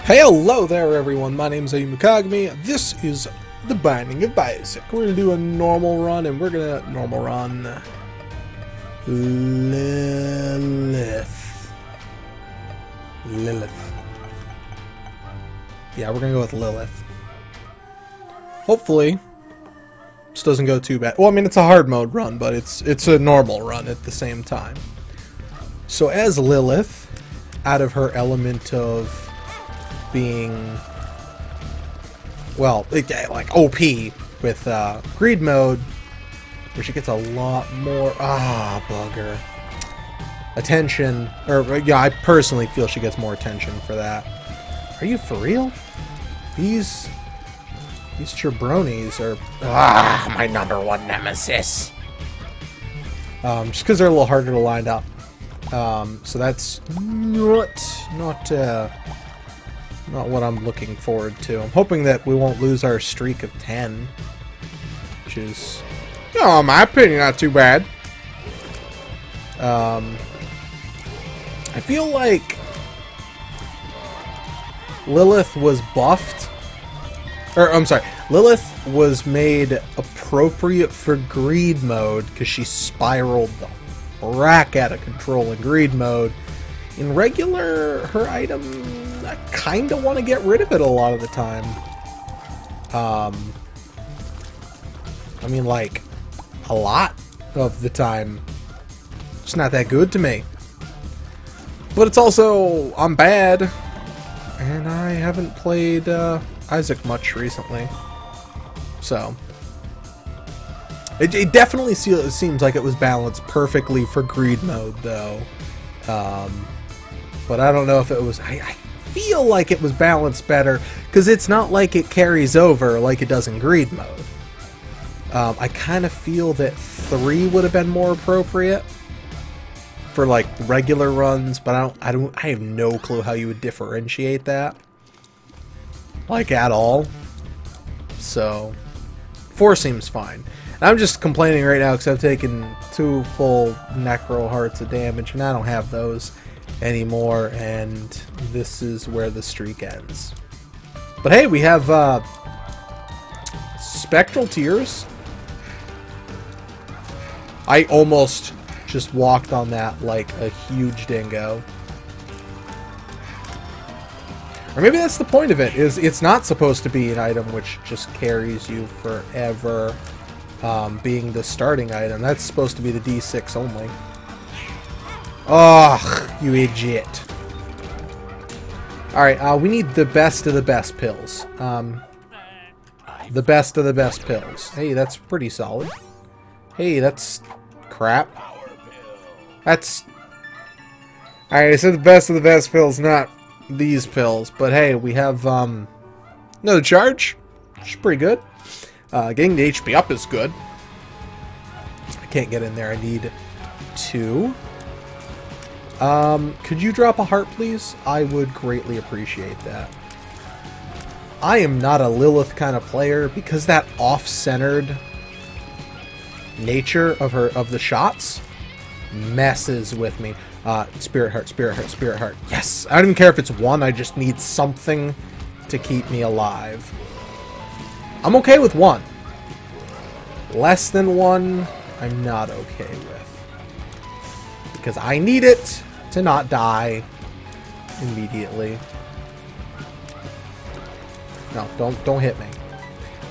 Hey, hello there everyone, my name is Ayumu Kagami. This is The Binding of Isaac. We're going to do a normal run, and we're going to normal run Lilith. Yeah, we're going to go with Lilith. Hopefully, this doesn't go too bad. Well, I mean, it's a hard mode run, but it's a normal run at the same time. So as Lilith, out of her element of being, well, like OP with greed mode, where she gets a lot more bugger attention, or yeah, I personally feel she gets more attention for that. Are you for real? These jabronis are my number one nemesis. Just because they're a little harder to line up. So that's not what I'm looking forward to. I'm hoping that we won't lose our streak of 10, which is, in my opinion, not too bad. I feel like Lilith was buffed, or I'm sorry, Lilith was made appropriate for greed mode because she spiraled the rack out of control in greed mode. In regular, her item, I kind of want to get rid of it a lot of the time. I mean, like, a lot of the time. It's not that good to me. But it's also, I'm bad. And I haven't played Isaac much recently. So, it definitely seems like it was balanced perfectly for greed mode, though. But I don't know if it was... I feel like it was balanced better, because it's not like it carries over like it does in greed mode. I kind of feel that 3 would have been more appropriate for like regular runs, but I have no clue how you would differentiate that, like, at all. So 4 seems fine. And I'm just complaining right now because I've taken 2 full necro hearts of damage, and I don't have those anymore, and this is where the streak ends. But hey, we have Spectral Tears. I almost just walked on that like a huge dingo. Or maybe that's the point of it, is it's not supposed to be an item which just carries you forever, being the starting item. That's supposed to be the D6 only. Ugh, you idiot. Alright, we need the best of the best pills. The best of the best pills. Hey, that's pretty solid. Hey, that's crap. That's... Alright, I said the best of the best pills, not these pills. But hey, we have, another charge, which is pretty good. Getting the HP up is good. I can't get in there, I need 2. Could you drop a heart, please? I would greatly appreciate that. I am not a Lilith kind of player because that off-centered nature of the shots messes with me. Spirit heart, spirit heart, spirit heart. Yes! I don't even care if it's 1, I just need something to keep me alive. I'm okay with 1. Less than 1, I'm not okay with. Because I need it to not die immediately. No, don't hit me.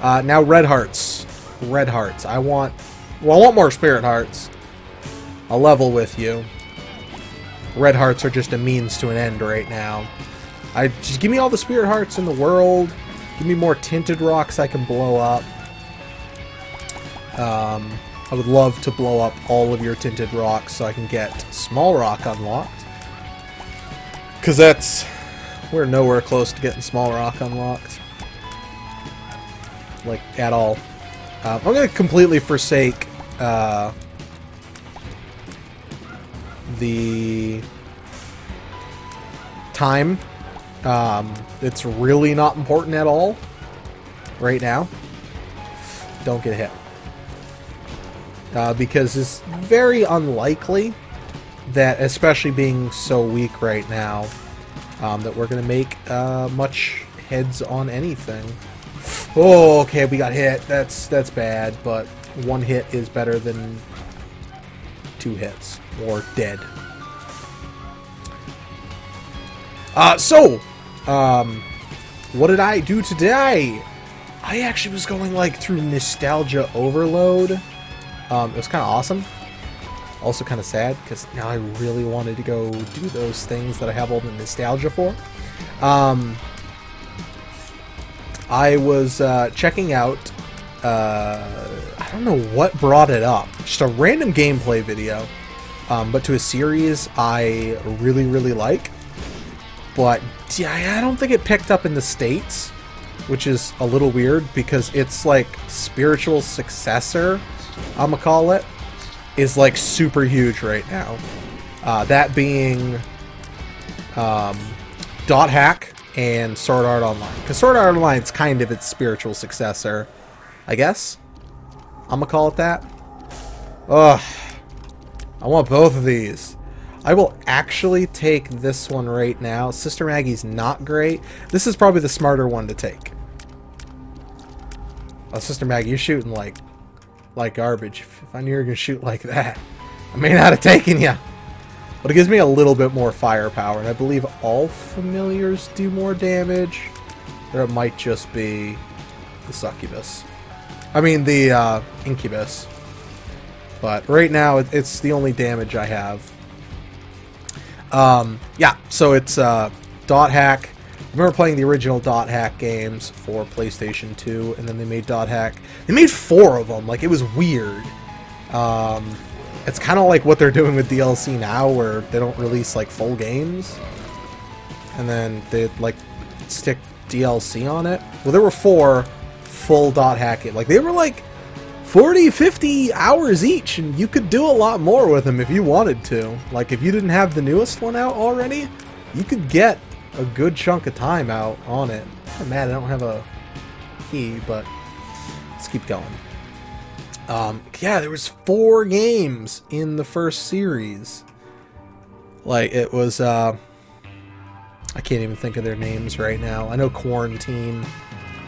Now red hearts. Red hearts. I want more spirit hearts. I'll level with you. Red hearts are just a means to an end right now. Just give me all the spirit hearts in the world. Give me more tinted rocks I can blow up. I would love to blow up all of your tinted rocks so I can get small rock unlocked. Because we're nowhere close to getting small rock unlocked. Like, at all. I'm going to completely forsake the time. It's really not important at all right now. Don't get hit. Because it's very unlikely that, especially being so weak right now, that we're going to make much heads on anything. Oh, okay, we got hit. That's bad, but one hit is better than 2 hits or dead. What did I do today? I actually was going like through nostalgia overload. It was kind of awesome. Also kind of sad because now I really wanted to go do those things that I have all the nostalgia for. I was checking out, I don't know what brought it up, just a random gameplay video, but to a series I really, really like. But I don't think it picked up in the States, which is a little weird because it's like spiritual successor, I'ma call it, is like super huge right now. That being Dot Hack and Sword Art Online. Because Sword Art Online is kind of its spiritual successor, I guess. I'ma call it that. Ugh. I want both of these. I will actually take this one right now. Sister Maggie's not great. This is probably the smarter one to take. Oh, Sister Maggie, you're shooting like garbage. If I knew you were going to shoot like that, I may not have taken you. But it gives me a little bit more firepower. And I believe all familiars do more damage. Or it might just be the succubus. I mean, the incubus. But right now, it's the only damage I have. Yeah, so it's Dot Hack. I remember playing the original Dot Hack games for PlayStation 2, and then they made Dot Hack. They made 4 of them. Like, it was weird. It's kind of like what they're doing with DLC now, where they don't release, like, full games. And then they, like, stick DLC on it. Well, there were 4 full Dot Hack. Like, they were, like, 40, 50 hours each, and you could do a lot more with them if you wanted to. Like, if you didn't have the newest one out already, you could get a good chunk of time out on it. I'm mad I don't have a key, but let's keep going. Yeah, there was 4 games in the first series. Like, it was, I can't even think of their names right now. I know Quarantine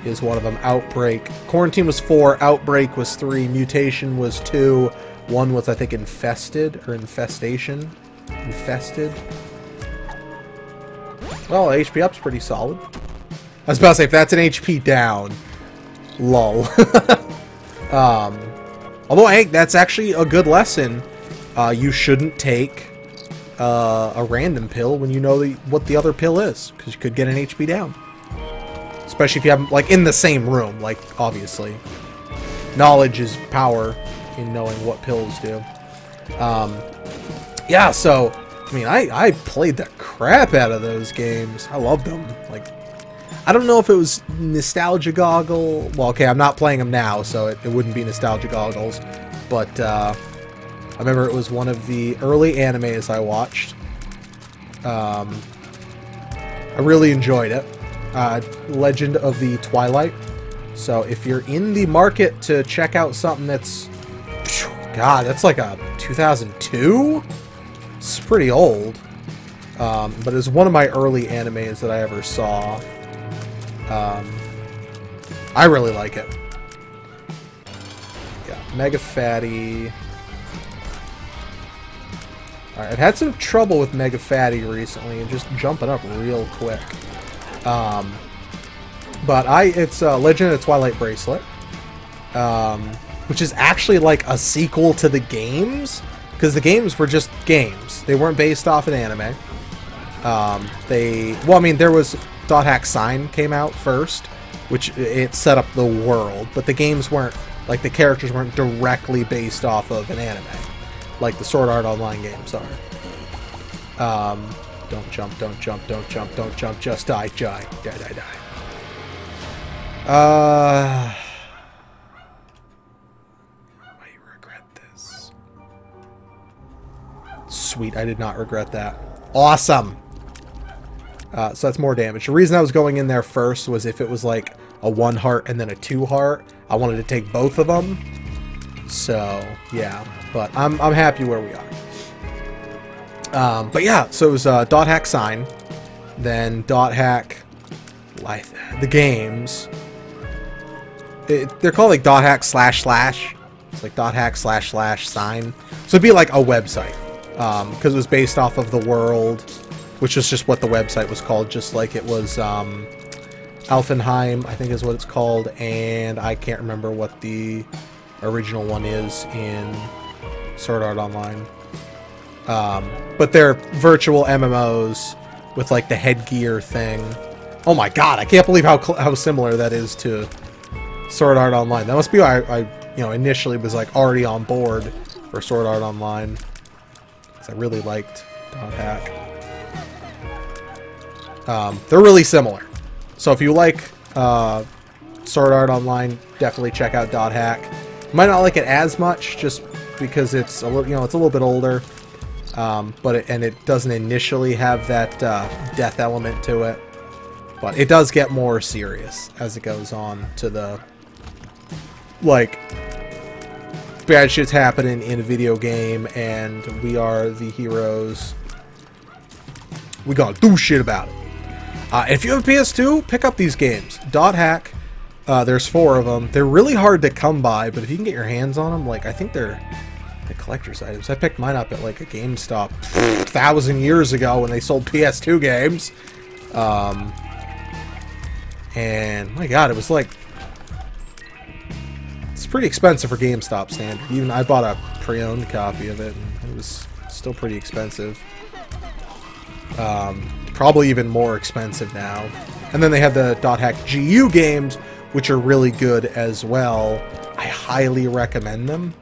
is one of them. Outbreak. Quarantine was 4, Outbreak was 3, Mutation was 2, 1 was, I think, Infested, or Infestation. Infested. Well, HP up's pretty solid. I was about to say, if that's an HP down, lol. Although, I think that's actually a good lesson. You shouldn't take a random pill when you know what the other pill is, because you could get an HP down. Especially if you have them, like, in the same room, like, obviously. Knowledge is power in knowing what pills do. Yeah, so, I mean, I played the crap out of those games. I loved them. Like, I don't know if it was Nostalgia Goggle. Well, okay, I'm not playing them now, so it wouldn't be Nostalgia Goggles. But, I remember it was one of the early animes I watched. I really enjoyed it. Legend of the Twilight. So if you're in the market to check out something that's, God, that's like a 2002? It's pretty old. But it's one of my early animes that I ever saw. I really like it. Yeah, Mega Fatty. Alright, I've had some trouble with Mega Fatty recently and just jumping up real quick. But it's Legend of the Twilight Bracelet, which is actually like a sequel to the games, because the games were just games. They weren't based off an anime. Well, I mean, there was Dot Hack Sign came out first, which it set up the world, but the games weren't, like, the characters weren't directly based off of an anime, like the Sword Art Online games are. Don't jump, don't jump, don't jump, don't jump, just die, die, die, die, die. I regret this. Sweet, I did not regret that. Awesome! So that's more damage. The reason I was going in there first was if it was like a 1 heart and then a 2 heart, I wanted to take both of them. So, yeah. But I'm happy where we are. But yeah, so it was Dot Hack Sign. then .hack, like the games. They're called like .hack // It's like .hack // sign. So it'd be like a website, because it was based off of the world, which is just what the website was called, just like it was Alfenheim, I think is what it's called, and I can't remember what the original one is in Sword Art Online. But they're virtual MMOs with like the headgear thing. Oh my god, I can't believe how similar that is to Sword Art Online. That must be why I initially was like already on board for Sword Art Online, because I really liked .hack. They're really similar. So if you like Sword Art Online, definitely check out .hack. You might not like it as much, just because it's a little, it's a little bit older, but it doesn't initially have that death element to it. But it does get more serious as it goes on to the, like, bad shit's happening in a video game, and we are the heroes. We gotta do shit about it. If you have a PS2, pick up these games. .hack, there's 4 of them. They're really hard to come by, but if you can get your hands on them, like, I think they're collector's items. I picked mine up at, like, a GameStop 1,000 years ago when they sold PS2 games. And, my god, it was, like, it's pretty expensive for GameStop standard. Even I bought a pre-owned copy of it, and it was still pretty expensive. Probably even more expensive now. And then they have the .hack GU games, which are really good as well. I highly recommend them.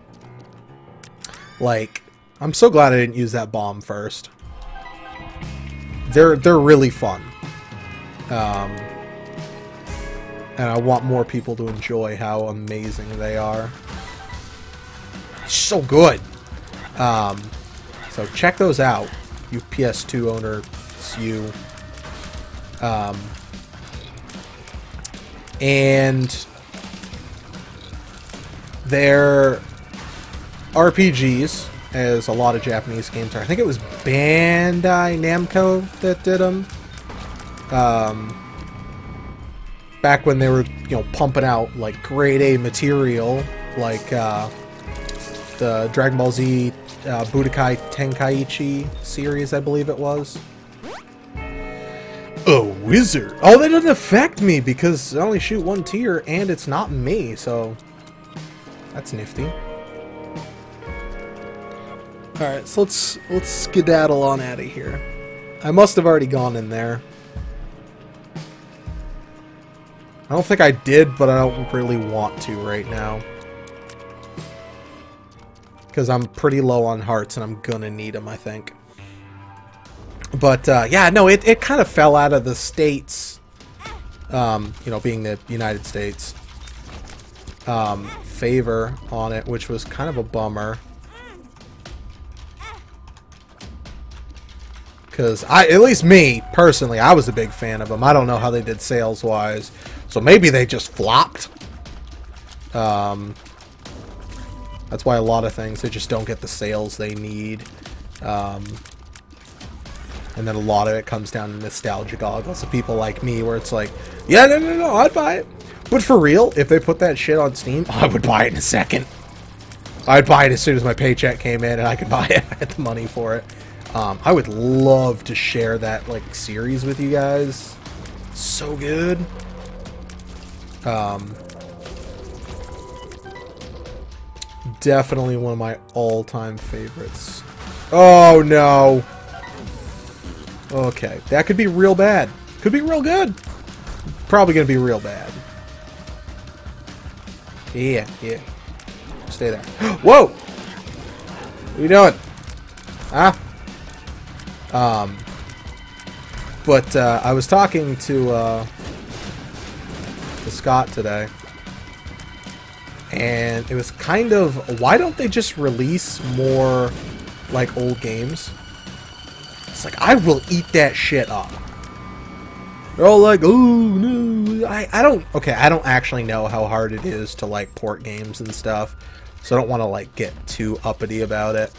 Like, I'm so glad I didn't use that bomb first. They're really fun. And I want more people to enjoy how amazing they are. So good. So check those out, you PS2 owner. And they're RPGs, as a lot of Japanese games are. I think it was Bandai Namco that did them. Back when they were, pumping out like grade A material, like the Dragon Ball Z Budokai Tenkaichi series, I believe it was. A wizard. Oh, that doesn't affect me because I only shoot 1 tier and it's not me, so that's nifty. Alright, so let's skedaddle on out of here. I must have already gone in there. I don't think I did, but I don't really want to right now. Because I'm pretty low on hearts and I'm gonna need them, I think. But, yeah, no, it kind of fell out of the States, being the United States, favor on it, which was kind of a bummer. Because, at least me, personally, I was a big fan of them. I don't know how they did sales-wise. So maybe they just flopped. That's why a lot of things, they just don't get the sales they need. And then a lot of it comes down to nostalgia goggles of people like me, where it's like, yeah, no, I'd buy it. But for real, if they put that shit on Steam, I would buy it in a second. I'd buy it as soon as my paycheck came in, and I could buy it. I had the money for it. I would love to share that, like, series with you guys. So good. Definitely one of my all-time favorites. Oh, no. Okay, that could be real bad. Could be real good. Probably gonna be real bad. Yeah. Stay there. Whoa! What are you doing? Huh? But I was talking to Scott today, and it was kind of, why don't they just release more like old games? It's like, I will eat that shit up. They're all like, oh no, I don't actually know how hard it is to like port games and stuff, so I don't want to like get too uppity about it,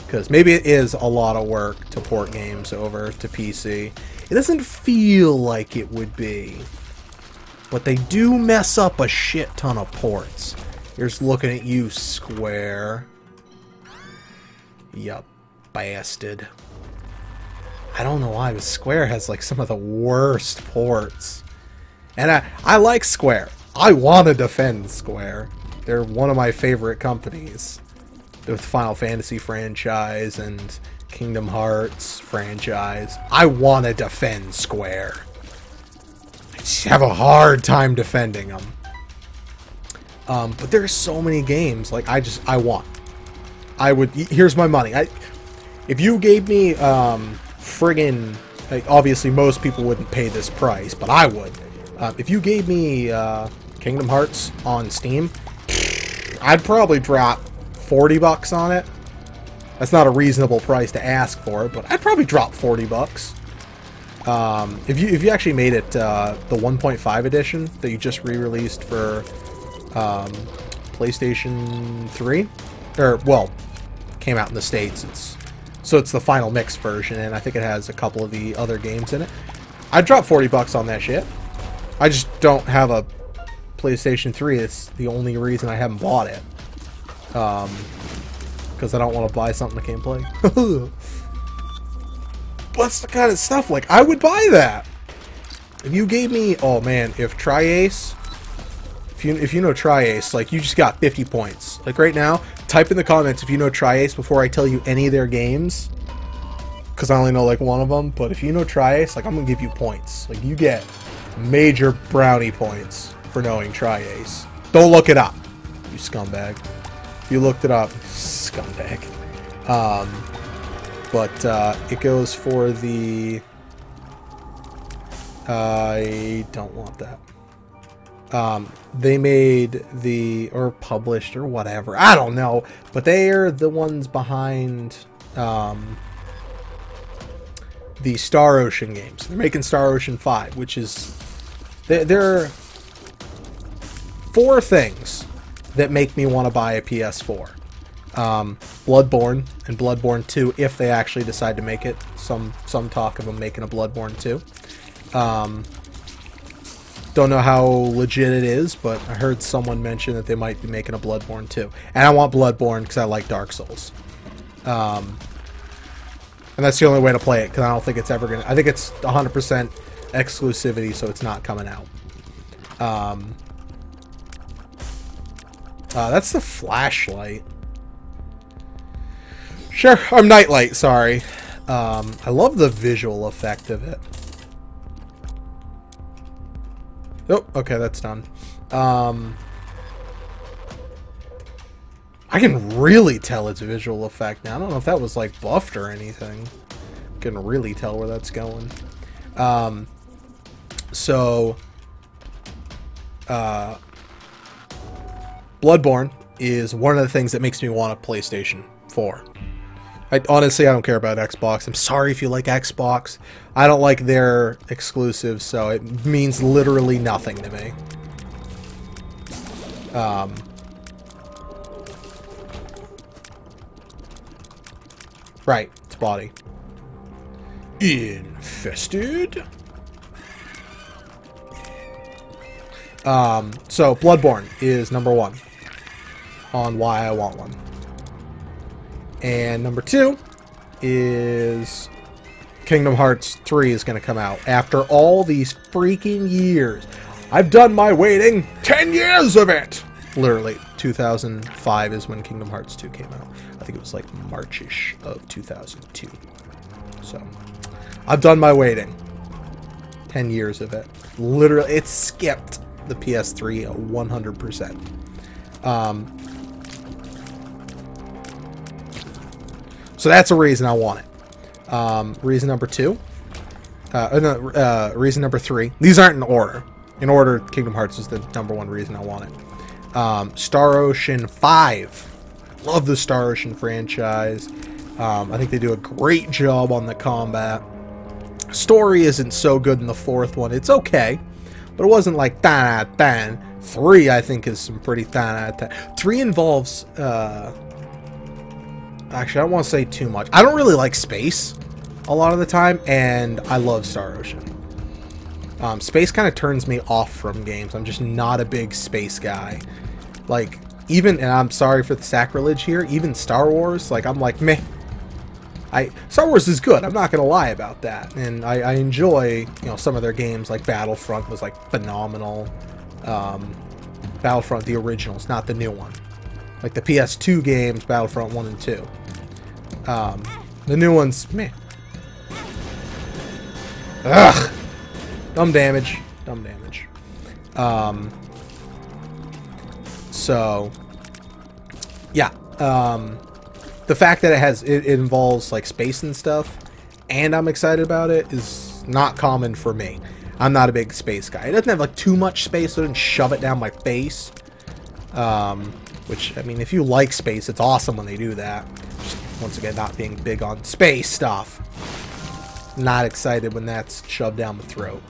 because maybe it is a lot of work to port games over to PC. It doesn't feel like it would be. But they do mess up a shit ton of ports. Here's looking at you, Square. Yup, bastard. I don't know why, but Square has like some of the worst ports. And I like Square. I want to defend Square. They're one of my favorite companies. With Final Fantasy franchise and Kingdom Hearts franchise. I want to defend Square. I just have a hard time defending them. But there's so many games. Like, I want. I would... Here's my money. If you gave me, friggin... Like, obviously, most people wouldn't pay this price, but I would. If you gave me, Kingdom Hearts on Steam, I'd probably drop $40 on it. That's not a reasonable price to ask for it, but I'd probably drop $40. If you actually made it, the 1.5 edition that you just re-released for, PlayStation 3, or, well, came out in the States. It's the final mix version, and I think it has a couple of the other games in it. I'd drop $40 on that shit. I just don't have a PlayStation 3. It's the only reason I haven't bought it. Because I don't want to buy something I can't play. That's the kind of stuff, like, I would buy that. If you gave me, oh man, if Tri-Ace, if you know Tri-Ace, like, you just got 50 points. Like, right now, type in the comments if you know Tri-Ace before I tell you any of their games. Because I only know, like, one of them. But if you know Tri-Ace, like, I'm going to give you points. Like, you get major brownie points for knowing Tri-Ace. Don't look it up, you scumbag. If you looked it up, scumbag. But it goes for the... I don't want that. They made the... or published or whatever. I don't know. But they are the ones behind the Star Ocean games. They're making Star Ocean 5, which is... There are 4 things that make me want to buy a PS4. Bloodborne and Bloodborne 2, if they actually decide to make it. Some talk of them making a Bloodborne 2. Don't know how legit it is, but I heard someone mention that they might be making a Bloodborne 2. And I want Bloodborne because I like Dark Souls. And that's the only way to play it, because I don't think it's ever going to... I think it's 100% exclusivity, so it's not coming out. That's the flashlight. Sure, or nightlight, sorry. I love the visual effect of it. Oh, okay, that's done. I can really tell it's a visual effect now. I don't know if that was, like, buffed or anything. I can really tell where that's going. Bloodborne is one of the things that makes me want a PlayStation 4. Honestly, I don't care about Xbox. I'm sorry if you like Xbox. I don't like their exclusives, so it means literally nothing to me. Right, it's body. Infested? So Bloodborne is number 1 on why I want one. And number 2 is Kingdom Hearts 3 is going to come out after all these freaking years. I've done my waiting. 10 years of it! Literally, 2005 is when Kingdom Hearts 2 came out. I think it was like March-ish of 2002. So, I've done my waiting. 10 years of it. Literally, it skipped the PS3 100%. So that's a reason I want it. Reason number 2. Reason number 3. These aren't in order. In order, Kingdom Hearts is the number 1 reason I want it. Star Ocean 5. Love the Star Ocean franchise. I think they do a great job on the combat. Story isn't so good in the 4th one. It's okay. But it wasn't like 10 out of 10. 3, I think, is some pretty 10 out of 10. 3 involves... Actually, I don't want to say too much. I don't really like space. a lot of the time, and I love Star Ocean. Space kind of turns me off from games. I'm just not a big space guy. Like, even, and I'm sorry for the sacrilege here, even Star Wars, like, I'm like, meh. Star Wars is good, I'm not gonna lie about that. And I enjoy, you know, some of their games, like Battlefront was, like, phenomenal. Battlefront, the originals, not the new one. Like, the PS2 games, Battlefront 1 and 2. The new ones, meh. Ugh! Dumb damage. Dumb damage. So, yeah. The fact that it involves, like, space and stuff, and I'm excited about it, is not common for me. I'm not a big space guy. It doesn't have, like, too much space, so it doesn't shove it down my face. Which, I mean, if you like space, it's awesome when they do that. Just, once again, not being big on space stuff. Not excited when that's shoved down the throat.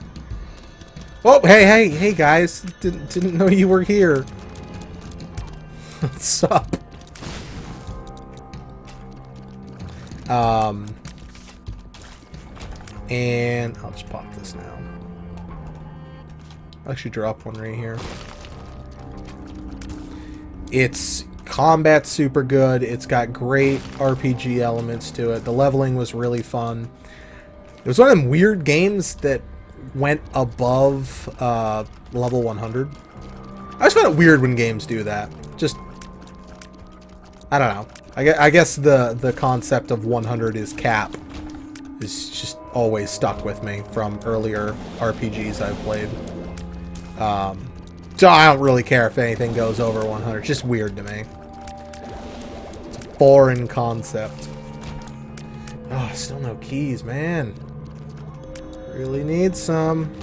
Oh, hey, guys. Didn't know you were here. What's up? And I'll just pop this now. I'll actually drop one right here. It's combat super good. It's got great RPG elements to it. The leveling was really fun. It was one of them weird games that went above level 100. I just find it weird when games do that. Just, I don't know. I guess the concept of 100 is cap is just always stuck with me from earlier RPGs I've played. So I don't really care if anything goes over 100. It's just weird to me. It's a foreign concept. Oh, still no keys, man. Really need some.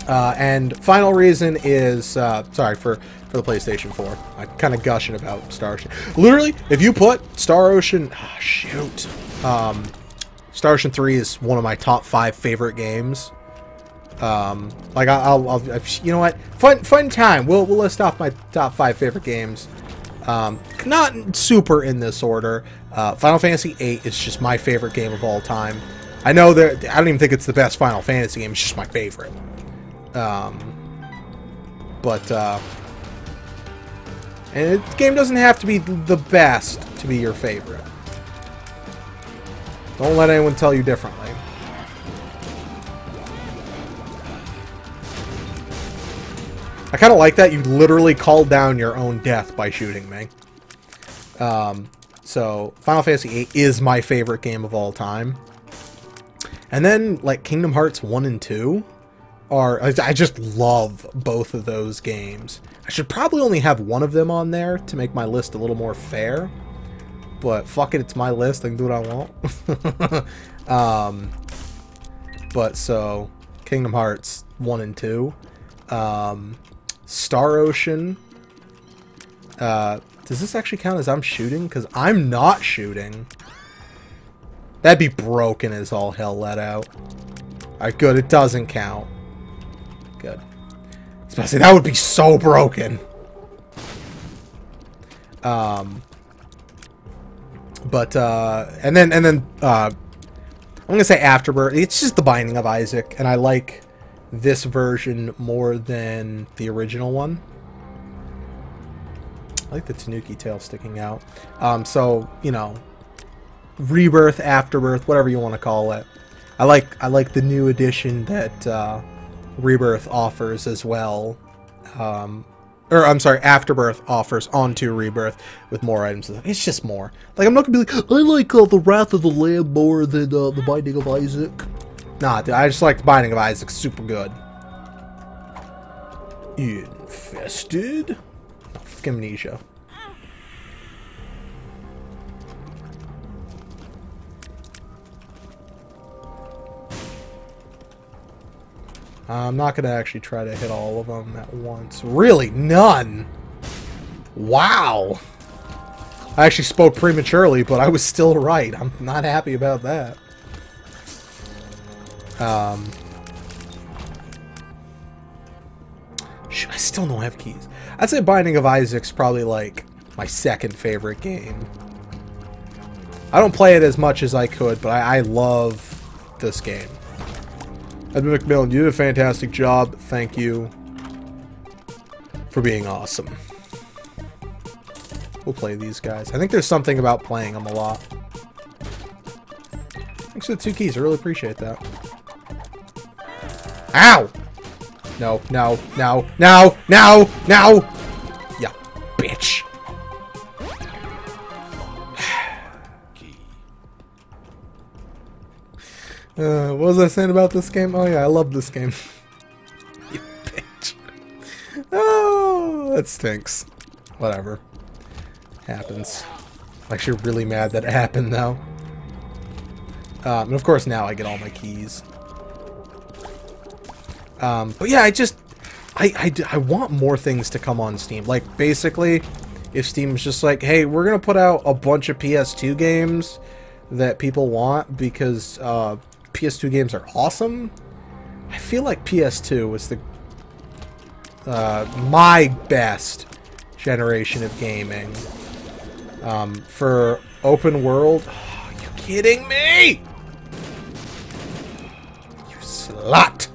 And final reason is, sorry for the PlayStation 4. I'm kind of gushing about Star Ocean. Literally, if you put Star Ocean, shoot. Star Ocean 3 is one of my top 5 favorite games. Like I'll you know what? Fun time. We'll list off my top 5 favorite games. Not super in this order. Final Fantasy VIII is just my favorite game of all time. I know that I don't even think it's the best Final Fantasy game. It's just my favorite. And the game doesn't have to be the best to be your favorite. Don't let anyone tell you differently. I kind of like that you literally called down your own death by shooting me. So, Final Fantasy VIII is my favorite game of all time. And then, like, Kingdom Hearts 1 and 2 are... I just love both of those games. I should probably only have one of them on there to make my list a little more fair. But, fuck it, it's my list. I can do what I want. But, so, Kingdom Hearts 1 and 2. Star Ocean. Does this actually count as I'm shooting? Because I'm not shooting. That'd be broken as all hell let out. Alright, good. It doesn't count. Good. I was about to say, that would be so broken. And then I'm gonna say Afterbirth. It's just the Binding of Isaac, and I like this version more than the original one. I like the Tanuki tail sticking out. So, you know, Rebirth, Afterbirth, whatever you want to call it. I like the new edition that Rebirth offers as well. Or, I'm sorry, Afterbirth offers onto Rebirth with more items. It's just more. Like, I'm not gonna be like, I like the Wrath of the Lamb more than the Binding of Isaac. Nah, dude, I just like the Binding of Isaac. Super good. Infested? Oh, amnesia. I'm not going to actually try to hit all of them at once. Really? None? Wow. I actually spoke prematurely, but I was still right. I'm not happy about that. I still don't have keys. I'd say Binding of Isaac's probably like my second favorite game. I don't play it as much as I could, but I love this game. Edmund McMillan, you did a fantastic job. Thank you for being awesome. We'll play these guys. I think there's something about playing them a lot. Thanks for the 2 keys. I really appreciate that. Ow! No, no, no, no, no, no! Yeah, bitch. What was I saying about this game? Oh yeah, I love this game. You bitch. Oh, that stinks. Whatever. Happens. I'm actually really mad that it happened though. And of course now I get all my keys. But yeah, I want more things to come on Steam. Like, basically, if Steam's just like, hey, we're gonna put out a bunch of PS2 games that people want because PS2 games are awesome. I feel like PS2 was the my best generation of gaming. For open world, oh, are you kidding me? You slut.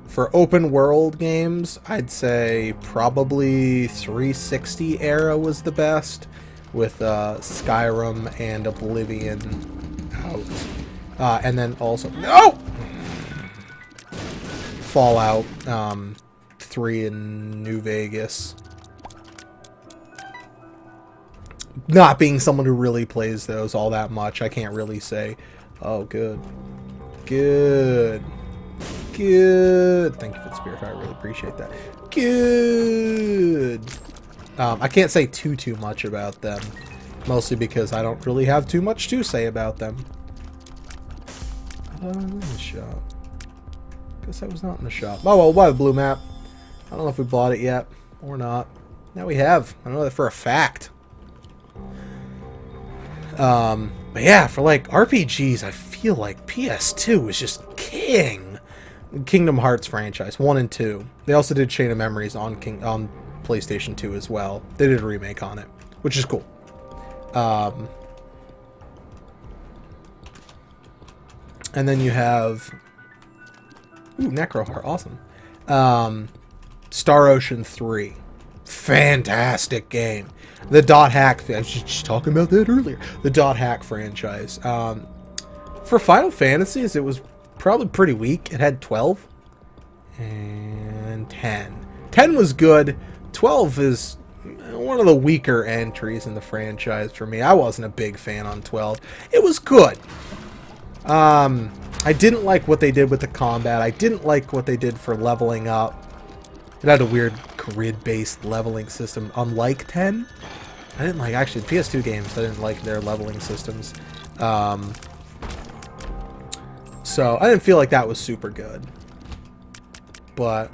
For open world games, I'd say probably 360 era was the best, with Skyrim and Oblivion out. And then also... No! Fallout 3 in New Vegas. Not being someone who really plays those all that much, I can't really say, oh, good. Good. Good. Thank you for the spirit. I really appreciate that. Good. I can't say too much about them. Mostly because I don't really have too much to say about them. In the shop. Guess I was not in the shop. Oh well, why the blue map? I don't know if we bought it yet or not. Now we have. I know that for a fact. But yeah, for like RPGs, I feel like PS2 is just king. Kingdom Hearts franchise 1 and 2. They also did Chain of Memories on PlayStation 2 as well. They did a remake on it, which is cool. And then you have Necroheart, awesome. Star Ocean 3, fantastic game. The Dot Hack, I was just talking about that earlier. The Dot Hack franchise. For Final Fantasies, it was probably pretty weak. It had 12 and 10. 10 was good. 12 is one of the weaker entries in the franchise for me. I wasn't a big fan on 12. It was good. I didn't like what they did with the combat. I didn't like what they did for leveling up. It had a weird grid-based leveling system, unlike 10. I didn't like, actually, PS2 games, I didn't like their leveling systems. So, I didn't feel like that was super good. But...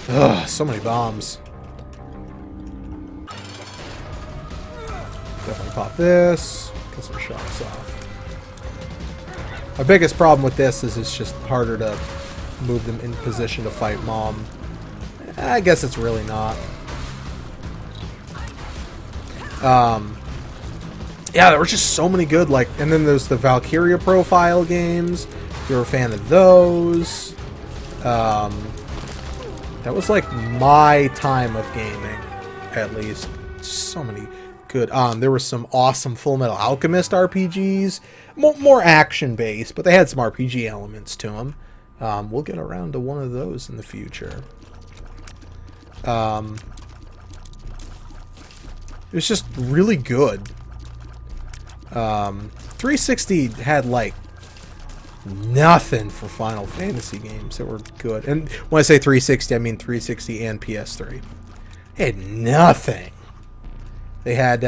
ugh, so many bombs. Definitely pop this. Get some shots off. My biggest problem with this is it's just harder to move them in position to fight Mom. I guess it's really not. Yeah, there were just so many good, like, and then there's the Valkyria profile games. If you're a fan of those. That was like my time of gaming, at least. So many good. There were some awesome Full Metal Alchemist RPGs. More action-based, but they had some RPG elements to them. We'll get around to one of those in the future. It was just really good. 360 had, like, nothing for Final Fantasy games that were good. And when I say 360, I mean 360 and PS3. They had nothing. They had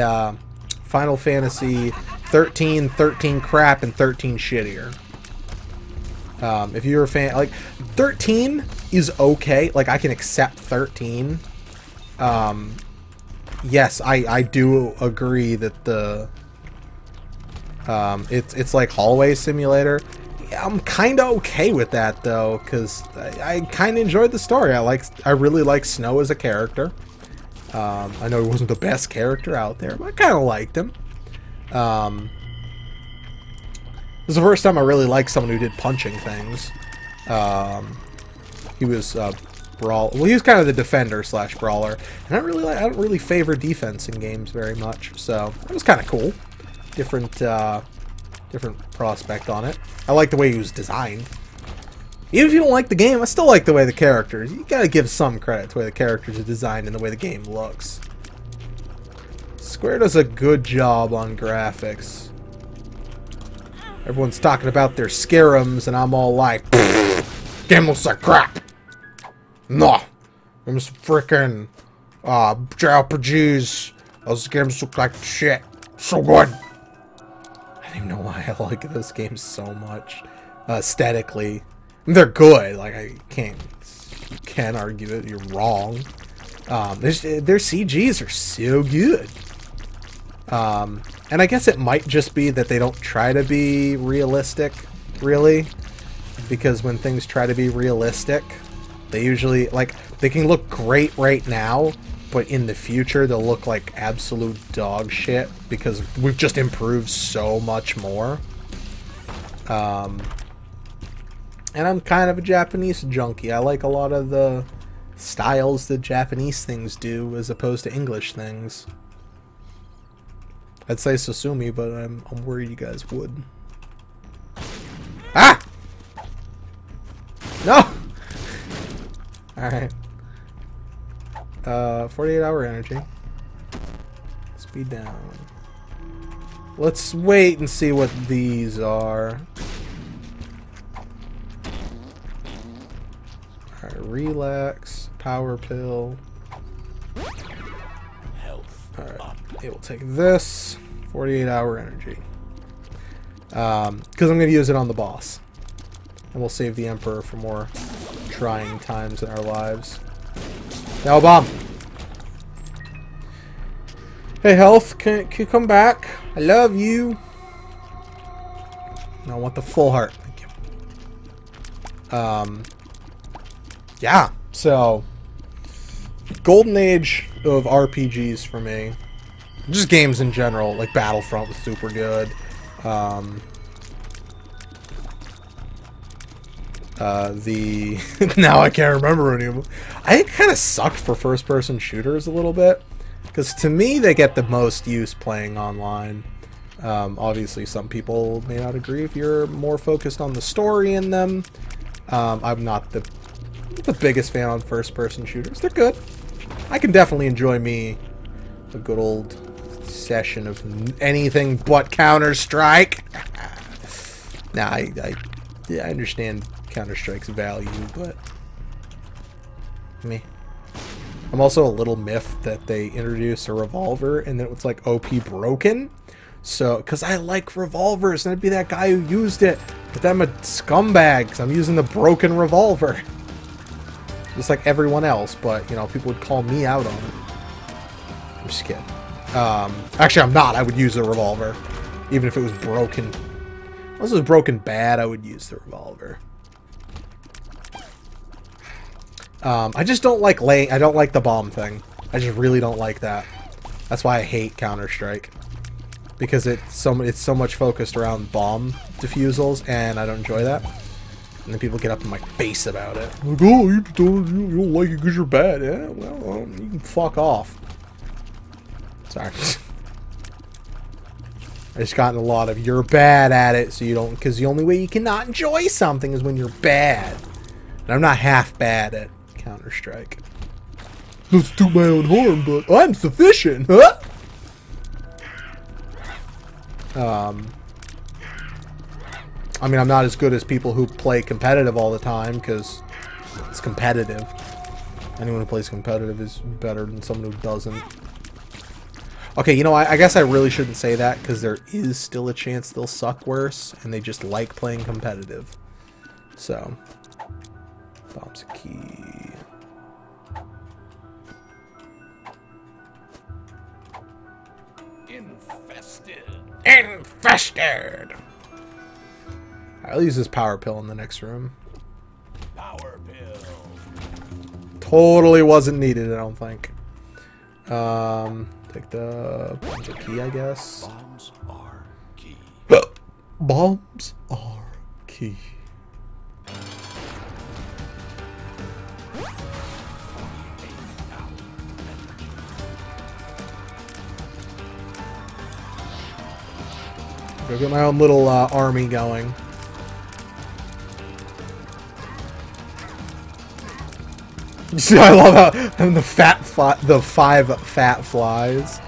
Final Fantasy 13, 13 crap, and 13 shittier. If you're a fan, like, 13 is okay. Like, I can accept 13. Yes, I do agree that the it's like Hallway Simulator. Yeah, I'm kind of okay with that though, because I kind of enjoyed the story. I really like Snow as a character. I know he wasn't the best character out there, but I kind of liked him. This is the first time I really liked someone who did punching things. He was brawl. Well, he was kind of the defender slash brawler, and I don't really favor defense in games very much. So it was kind of cool. Different prospect on it. I like the way he was designed. Even if you don't like the game, I still like the way the characters. You gotta give some credit to the way the characters are designed and the way the game looks. Square does a good job on graphics. Everyone's talking about their scarums, and I'm all like, game looks like crap. No, game's freaking JRPGs. Those games look like shit. So good. I don't even know why I like those games so much. Aesthetically, I mean, they're good. Like you can't argue it. You're wrong. Their CGs are so good. And I guess it might just be that they don't try to be realistic, really, because when things try to be realistic, they usually, like, they can look great right now, but in the future they'll look like absolute dog shit because we've just improved so much more. And I'm kind of a Japanese junkie. I like a lot of the styles that Japanese things do as opposed to English things. I'd say Susumi, but I'm worried you guys would. Ah! No! Alright. 48-hour energy. Speed down. Let's wait and see what these are. Alright, relax. Power pill. Alright, it will take this. 48-hour energy. Because I'm going to use it on the boss. And we'll save the Emperor for more trying times in our lives. Now, bomb! Hey, Health, can you come back? I love you! No, I want the full heart. Thank you. Yeah, so... Golden age of RPGs for me. Just games in general, like Battlefront was super good. Now I can't remember anymore. I kind of sucked for first-person shooters a little bit, because to me they get the most use playing online. Obviously, some people may not agree if you're more focused on the story in them. I'm not the biggest fan on first-person shooters. They're good. I can definitely enjoy me a good old session of anything but Counter-Strike. Nah, I understand Counter-Strike's value, but me. I'm also a little miffed that they introduced a revolver and then it was like OP broken. So, because I like revolvers and I'd be that guy who used it, but then I'm a scumbag because I'm using the broken revolver. Just like everyone else, but, you know, people would call me out on it. I'm just kidding. Actually, I'm not. I would use the revolver, even if it was broken. Unless it was broken bad, I would use the revolver. I just don't like I don't like the bomb thing. I just really don't like that. That's why I hate Counter-Strike. Because it's so much focused around bomb defusals, and I don't enjoy that. And then people get up in my face about it. Like, oh, you don't like it because you're bad. Yeah, well, you can fuck off. Sorry. I just gotten a lot of, you're bad at it, so you don't, because the only way you cannot enjoy something is when you're bad. And I'm not half bad at Counter-Strike. Let's do my own harm, but I'm sufficient, huh? I mean, I'm not as good as people who play competitive all the time, because it's competitive. Anyone who plays competitive is better than someone who doesn't. Okay, you know, I guess I really shouldn't say that, because there is still a chance they'll suck worse, and they just like playing competitive. So, bomb's a key. Infested! Infested! I'll use this power pill in the next room. Power pill. Totally wasn't needed, I don't think. Take the key, I guess. Bombs are key. Bombs are key. Go get my own little army going. I love how the five fat flies.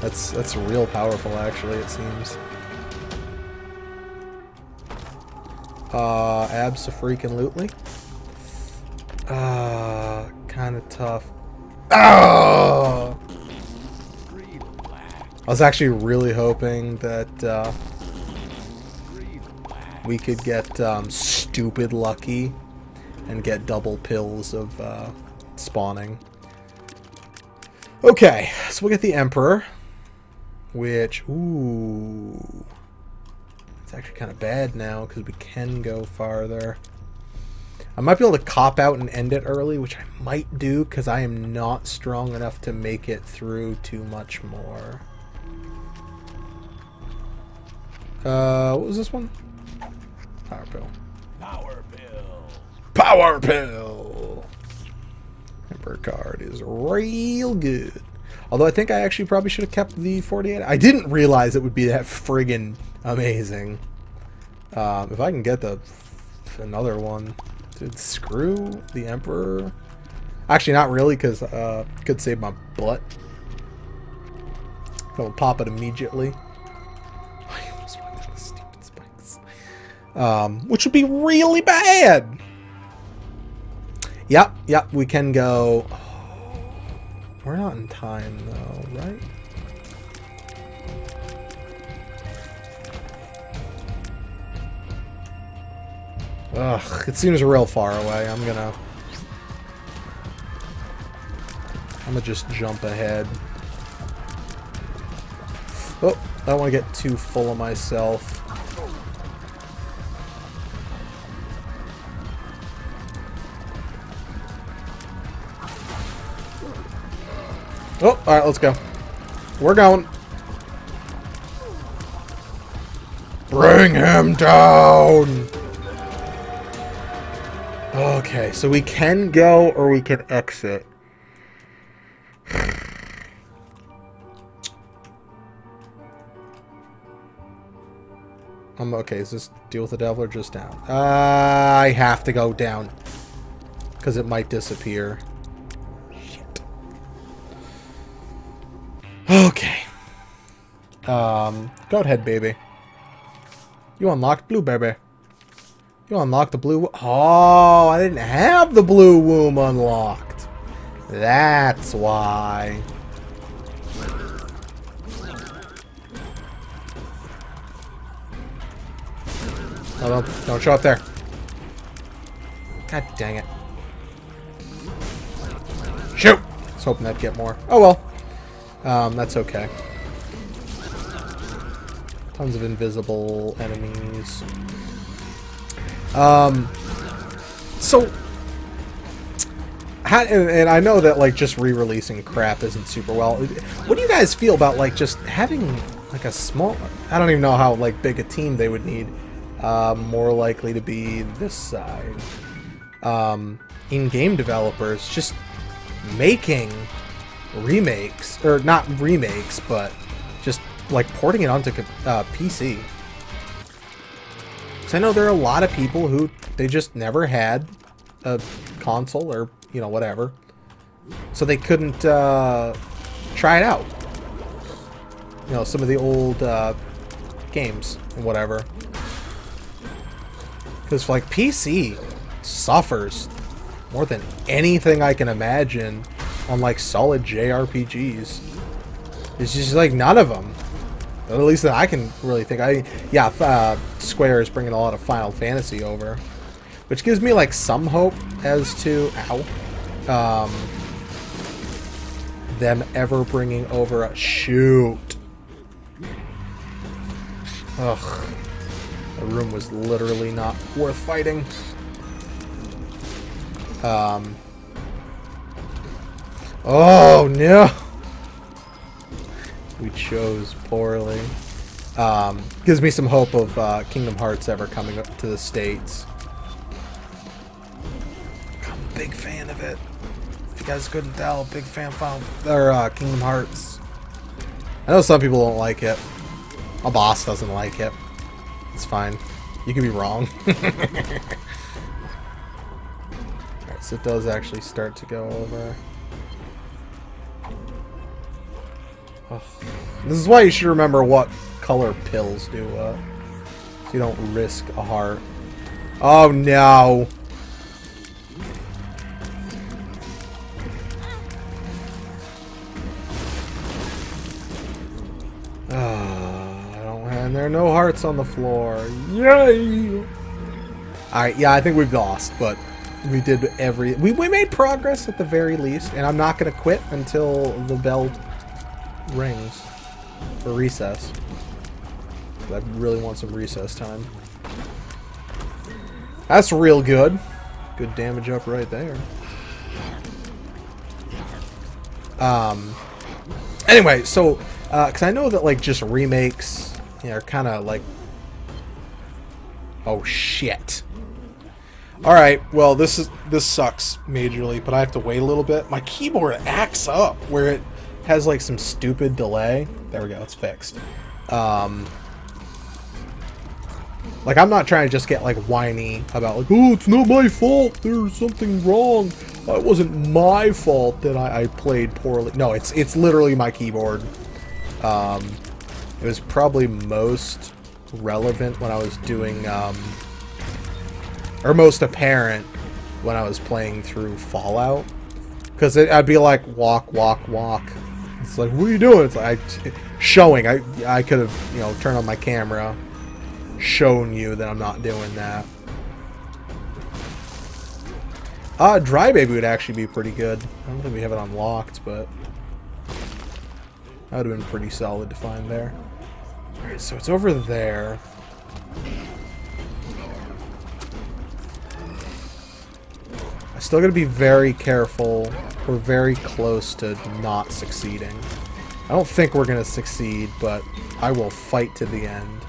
That's real powerful, actually. It seems. Abso-freaking-lutely. Kind of tough. Oh! I was actually really hoping that we could get stupid lucky and get double pills of spawning. Okay, so we'll get the Emperor, which, ooh, it's actually kind of bad now because we can go farther. I might be able to cop out and end it early, which I might do because I am not strong enough to make it through too much more. What was this one? Power pill. Power pill. Power pill. Emperor card is real good. Although I think I actually probably should have kept the 48. I didn't realize it would be that friggin' amazing. If I can get another one, dude, screw the Emperor. Actually, not really, because could save my butt. I'll pop it immediately. I almost went to the stupid spikes. Which would be really bad. Yep, we can go. Oh, we're not in time though, right? Ugh, it seems real far away. I'm gonna just jump ahead. Oh, I don't want to get too full of myself. Oh, alright, let's go. We're going. Bring him down! Okay, so we can go or we can exit. Okay, is this deal with the devil or just down? I have to go down. Because it might disappear. Shit. Okay. Go ahead, baby. You unlocked blue, baby. You unlocked the blue. Oh, I didn't have the blue womb unlocked. That's why. Oh, don't show up there. God dang it. Shoot! I was hoping I'd get more. Oh well. That's okay. Tons of invisible enemies. And I know that like just re-releasing crap isn't super well. What do you guys feel about like just having like a small? I don't even know how like big a team they would need. More likely to be this side. In-game developers just making remakes, or not remakes, but just like porting it onto PC. Because I know there are a lot of people who they just never had a console or, you know, whatever. So they couldn't try it out. You know, some of the old games and whatever. Because, like, PC suffers more than anything I can imagine on, like, solid JRPGs. It's just, like, none of them. At least that I can really think. Square is bringing a lot of Final Fantasy over. Which gives me, like, some hope as to, them ever bringing over a shoot. Ugh. The room was literally not worth fighting. Oh no! We chose poorly. Gives me some hope of Kingdom Hearts ever coming up to the States. I'm a big fan of it. If you guys couldn't tell, big fan of Kingdom Hearts. I know some people don't like it. My boss doesn't like it. It's fine. You could be wrong. Alright, so it does actually start to go over. Oh. This is why you should remember what color pills do, so you don't risk a heart. Oh no! And there are no hearts on the floor. Yay! Alright, yeah, I think we've lost, but we did we made progress at the very least, and I'm not gonna quit until the bell rings for recess. I really want some recess time. That's real good. Good damage up right there. Anyway, so because I know that like just remakes, you know, are kind of like, oh shit. All right, well this sucks majorly, but I have to wait a little bit. My keyboard acts up where it has like some stupid delay. There we go, it's fixed. Like I'm not trying to just get like whiny about like, oh, it's not my fault. There's something wrong. It wasn't my fault that I played poorly. No, it's literally my keyboard. It was probably most relevant when I was doing, or most apparent when I was playing through Fallout. Because I'd be like, walk, walk, walk. It's like, what are you doing? It's like, showing. I could have, you know, turned on my camera, shown you that I'm not doing that. Dry Baby would actually be pretty good. I don't think we have it unlocked, but that would have been pretty solid to find there. Alright, so it's over there. I still gotta be very careful. We're very close to not succeeding. I don't think we're gonna succeed, but I will fight to the end.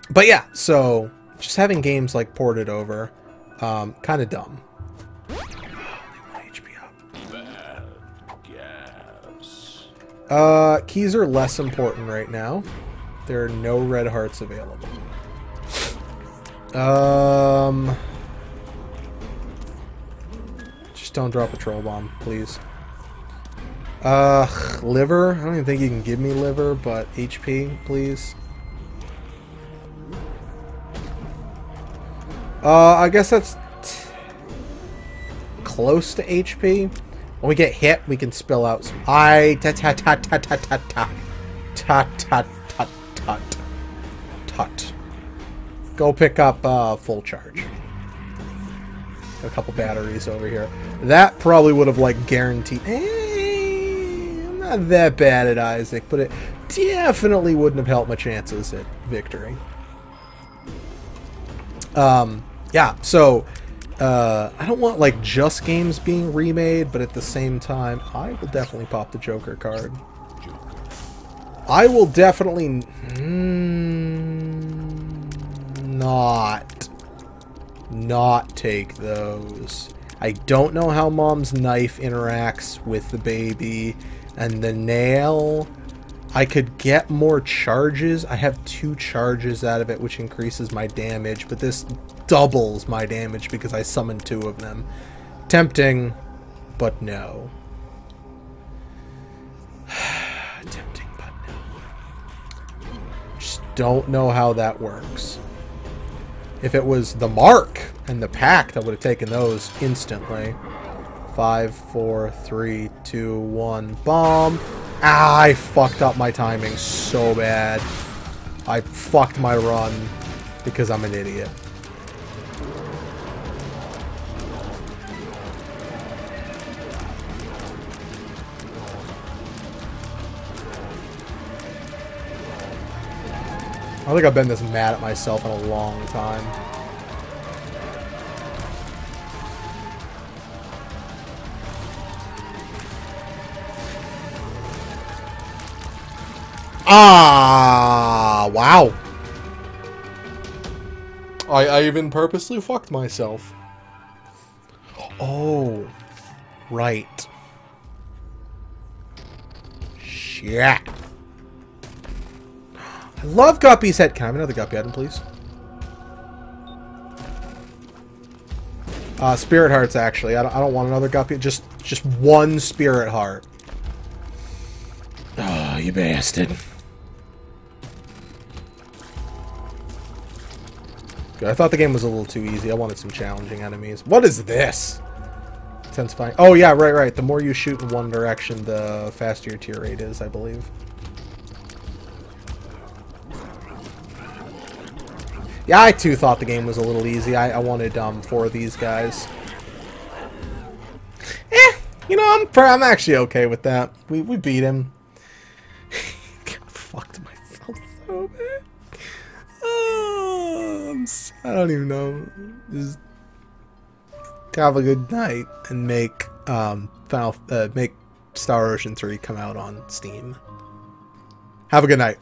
But yeah, so just having games like ported over, kind of dumb. Keys are less important right now. There are no red hearts available. Just don't drop a troll bomb, please. Liver? I don't even think you can give me liver, but HP, please. I guess that's close to HP. When we get hit, we can spill out some. Tut. Go pick up full charge. Got a couple batteries over here. That probably would have like guaranteed. I'm not that bad at Isaac, but it definitely wouldn't have helped my chances at victory. Yeah. So. I don't want like just games being remade, but at the same time, I will definitely pop the Joker card. I will definitely not take those. I don't know how Mom's knife interacts with the baby, and the nail. I could get more charges. I have 2 charges out of it, which increases my damage, but this doubles my damage because I summoned 2 of them. Tempting, but no. Tempting, but no. Just don't know how that works. If it was the mark and the pact, I would have taken those instantly. 5, 4, 3, 2, 1, bomb. Ah, I fucked up my timing so bad. I fucked my run because I'm an idiot. I don't think I've been this mad at myself in a long time. Ah, wow. I even purposely fucked myself. Oh, right. Shit. I love Guppy's head. Can I have another Guppy item, please? Spirit hearts, actually. I don't want another Guppy. Just one spirit heart. Oh, you bastard. Good. I thought the game was a little too easy. I wanted some challenging enemies. What is this? Intensifying. Oh, yeah, right. The more you shoot in one direction, the faster your tear rate is, I believe. Yeah, I too thought the game was a little easy. I wanted 4 of these guys. You know, I'm actually okay with that. We beat him. God, fucked myself so bad. Oh, I don't even know. Just have a good night and make make Star Ocean 3 come out on Steam. Have a good night.